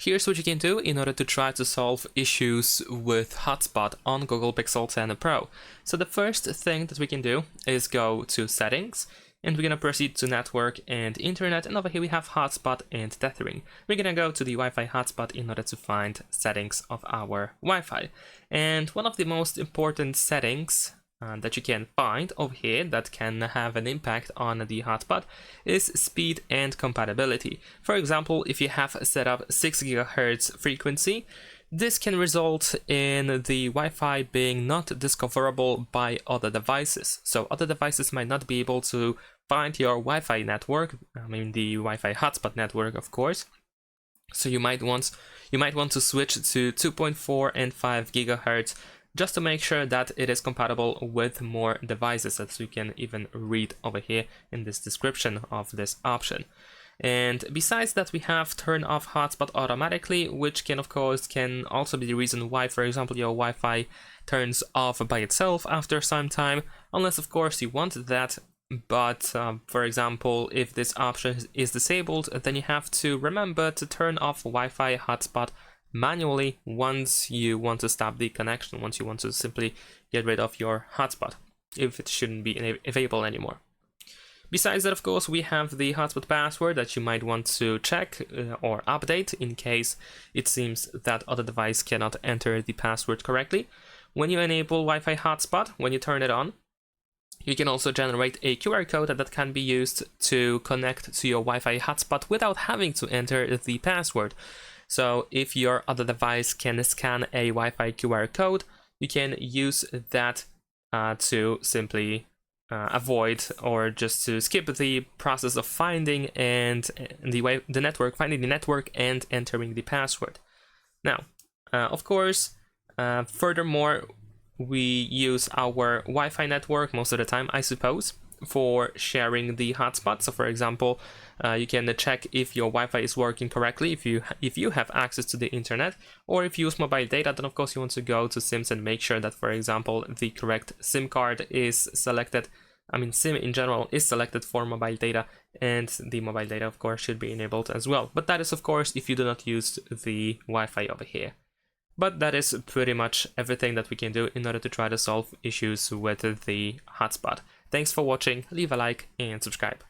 Here's what you can do in order to try to solve issues with Hotspot on Google Pixel 10 Pro. So the first thing that we can do is go to Settings, and we're going to proceed to Network and Internet, and over here we have Hotspot and Tethering. We're going to go to the Wi-Fi hotspot in order to find settings of our Wi-Fi. And one of the most important settings that you can find over here that can have an impact on the hotspot is speed and compatibility. For example, if you have set up 6 GHz frequency, this can result in the Wi-Fi being not discoverable by other devices. So other devices might not be able to find your Wi-Fi network, the Wi-Fi hotspot network, of course. So you might want to switch to 2.4 and 5 GHz just to make sure that it is compatible with more devices, as you can even read over here in this description of this option. And besides that, we have turn off hotspot automatically, which can also be the reason why, for example, your Wi-Fi turns off by itself after some time, unless of course you want that. But for example, if this option is disabled, then you have to remember to turn off Wi-Fi hotspot manually once you want to stop the connection, once you want to simply get rid of your hotspot, if it shouldn't be available anymore. Besides that, of course, we have the hotspot password that you might want to check or update in case it seems that other device cannot enter the password correctly. When you enable Wi-Fi hotspot, when you turn it on, you can also generate a QR code that can be used to connect to your Wi-Fi hotspot without having to enter the password. So if your other device can scan a Wi-Fi QR code, you can use that to simply avoid or just to skip the process of finding the network and entering the password. Now, of course, furthermore, we use our Wi-Fi network most of the time, I suppose, for sharing the hotspot. So for example, you can check if your Wi-Fi is working correctly, if you have access to the internet, or if you use mobile data, then of course you want to go to SIMs and make sure that, for example, the correct SIM card is selected. SIM in general is selected for mobile data, and the mobile data of course should be enabled as well. But that is of course if you do not use the Wi-Fi over here. But that is pretty much everything that we can do in order to try to solve issues with the hotspot. Thanks for watching, leave a like and subscribe.